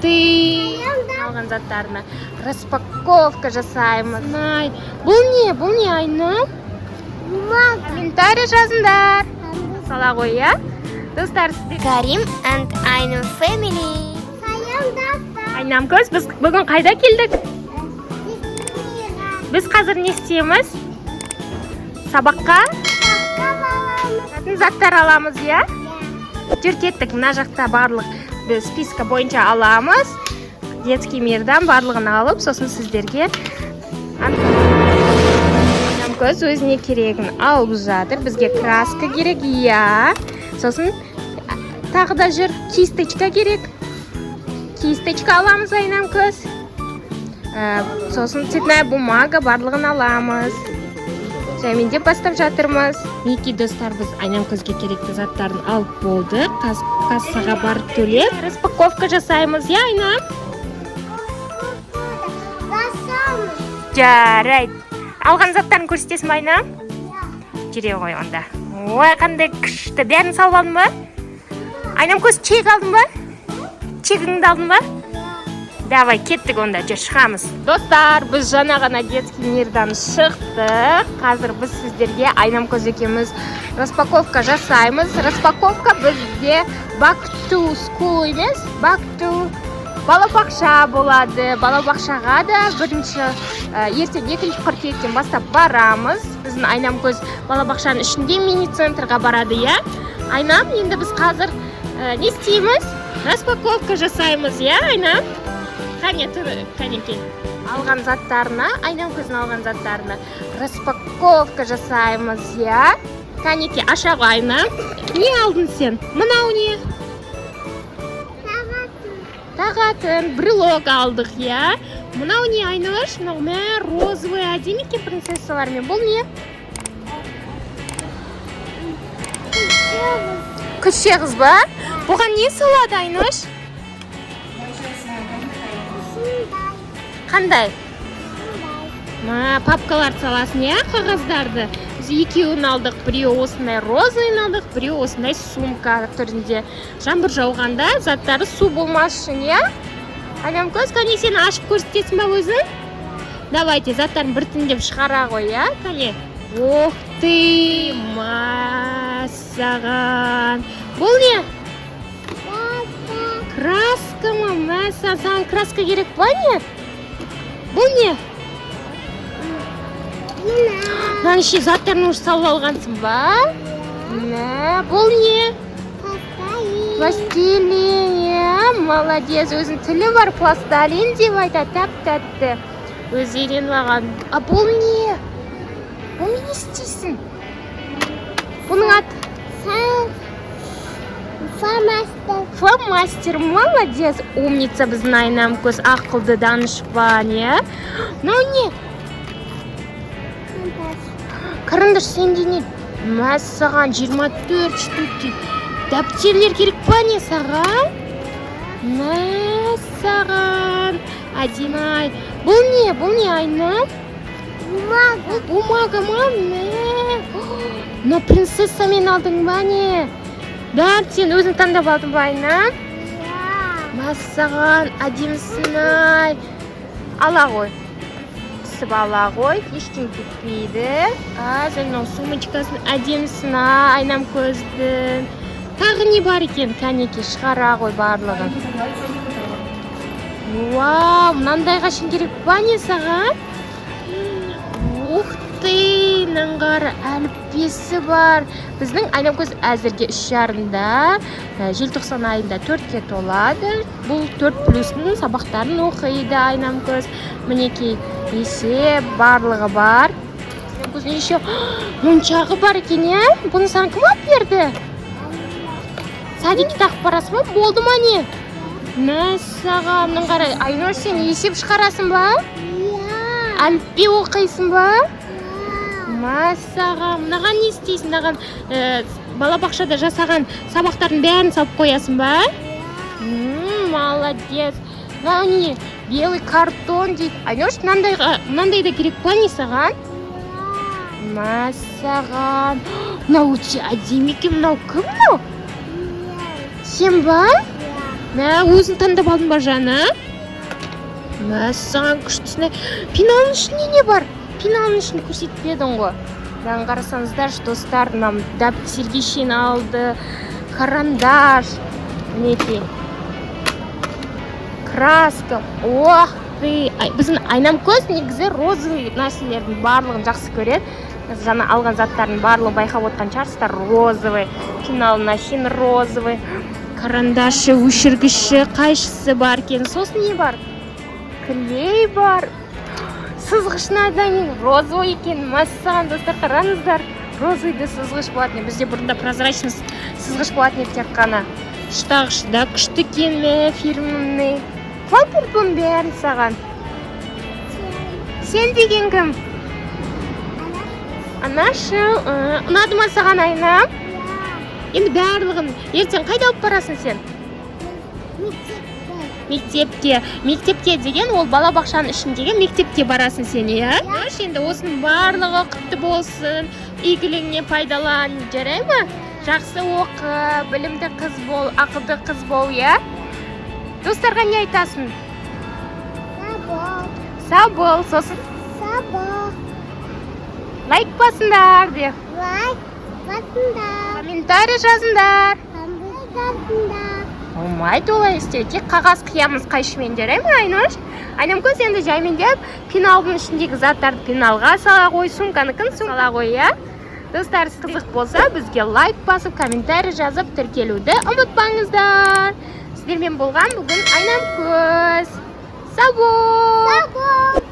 ты! Алған заттарына распаковка жасаймыз. Бұл не Айнұр? Комментарий жазыңдар. Сала ғой, я? Достар, Карим and Айнұр family. Айнам көз, біз бүгін қайда келдік? Біз қазір не істейміз? Сабаққа? Заттар аламыз, я? Жүр кеттік, мына жақта барлық біз списка бойынша аламыз. Детский мирдан барлығын алып, сосын сіздерге Айнам көз өзіне керегін алып жатыр. Бізге краска керек, я. Сосын тағы да жүр, кисточка керек. Кисточка аламыз Айнам көз. Сосын цветная бумага барлығын аламыз. Жәмен деп бастап жатырмыз. Неке достар, біз Айнам көзге керекті заттарын алып болды. Кассаға барып төлеп, распаковка жасаймыз, я Айнам? Жарайды. Алған заттарын көрсетесің ба Айнам? Жүре ғой онда. Ой, қандай күшті. Бәрін салып алдың ба? Айнам көз чек алдың ба? Чегіңді алдың ба? Давай, кеттік онда, жүр, шығамыз. Достар, біз жаңа ғана детский мирдан шықтық. Қазір біз сіздерге Айнам көз екеуміз распаковка жасаймыз. Распаковка бізде back to school емес, back to балабақша болады. Балабақшаға да ертең 2 қыркүйектен бастап барамыз. Біздің Айнам көз балабақшаның ішінде мини-центрға барады, я? Айнам, енді біз қазір не істейміз? Распаковка жасаймыз, я, Айнам? Қанеке, алған заттарына, Айнам көзін алған заттарына распаковка жасаймыз, я? Қанеке, ашағы Айнам. Не алдың сен? Мынау не? Тағатын, брелок алдық, я? Мынау не, Айнаш? Мынау мә розовый әдемі екен принцессалармен. Бұл не? Күште қыз ба? Бұған не салады, Айнаш? Қандай? Папкалар саласын, я, қағаздарды. Біз екеуін алдық, біреу осындай розовый алдық, біреу осындай сумка түрінде. Жаңбыр жауғанда заттары су болмас үшін, я? Айнам көз, кәне сені ашып көрсетесің ба өзің? Давайте, заттарын біртіндеп шығара ғой, я? Кәне? Ох ты, мәссаған. Бұл не? Краска ма, мәссаған. Саған краска керек па не? Бұл не? Мынаны ше заттарын уже салып алғансың ба? Бұл не? Пластилин, я? Молодец, өзің тілі бар, пластилин деп айтады, тәп-тәтті. Өзі үйреніп алған. А бұл не? Бұл не істейсің? Бұның аты? Фломастер, молодец, умница біздің Айнам көз, ақылды данышпан, я? Мынау не? Қарындаш, сенде не? Мәссаған 24 штук. Дәптерлер керек па не саған? Мәссаған. Адимай. Бұл не? Бұл не, Айнам? Бумага, мама. Но принцессамен алдың ба не? Бәрі сен өзің таңдап алдың ба, Айнам? Мәссаған, әдемісін ай. Ала ғой. Пісіп ала ғой, ештен кетпейді. Және сумочкасын әдемісін ай, Айнам көздің. Тағы не бар екен, кәнеке шығара ғой барлығын. Вау, мынандайға шын керек па не саған? Ух ты, наңғары әліппесі бар. Біздің Айнам көз әзірге 3,5-да, желтоқсан айында 4-ке толады. Бұл 4+-ның сабақтарын оқиды Айнам көз. Мінекей есеп барлығы бар. Айнам көзіне еще моншағы бар екен, я? Бұны саған кім алып берді? Садикке тақып барасың ба? Болды ма не? Мәссаған, наңғары, Айнаш, сен есеп шығарасың ба? Әліппе оқисың ба? Мәссаған, мынаған не істейсің? Мынаған балабақшада жасаған сабақтардың бәрін салып қоясың ба? Молодец. Мынау не? Белый картон дейді. Айнаш, мынандай да керек па не саған? Мәссаған. Мынау өте әдемі екен. Мынау кім мынау? Сен ба? Мә, өзің таңдап алдың ба жаны? Мә, саған күштісіне. Пеналдың ішінде не бар? Пеналдың ішінде көрсетпедің ғой. Маған қарасаңыздаршы, достар, мынау дәптерге шейін алды, карандаш, мінекей, краска. Ох ты! Біздің Айнамкөз негізі розовый нәрселердің барлығын жақсы көреді. Жаңа алған заттардың барлығын байқап отқан шығарсыздар. Розовый, пеналдың ішінде розовый, карандашы, өшіргіші, қайшысы бар екен. Сосын не бар? Клей бар. Сызғышына да розовый екен. Мәссаған, достар, қараңыздар. Розовыйды сызғыш болатын. Бізде бұрында прозрачный сызғыш болатын тек қана. Штағышы да күшті екен, фирменный. Қалай берді бұның бәрін саған? Сен деген кім? Анашы. Ұнады ма саған, Айнам? Енді барлығын ертең қайда алып барасың сен? Мектепке. Мектепке деген ол балабақшаның ішіндегі мектепке барасың сен, иә? Енді осының барлығы құтты болсын, игілігіне пайдалан, жарай ма? Жақсы оқы, білімді қыз бол, ақылды қыз бол, иә? Достарға не айтасың? Сау бол, сосын? Лайк басыңдар, де. Комментарий жазыңдар. Болмайды олай істе. Тек қағаз қиямыз қайшымен, жарай ма, Айнаш? Айнамкөз енді жаймендеп пеналдың ішіндегі заттарды пеналға сала қой, сумканыкін сала қой, иә? Достар, қызық болса, бізге лайк басып, комментарий жазып, тіркелуді ұмытпаңыздар. Сіздермен болған бүгін Айнамкөз. Сау бол!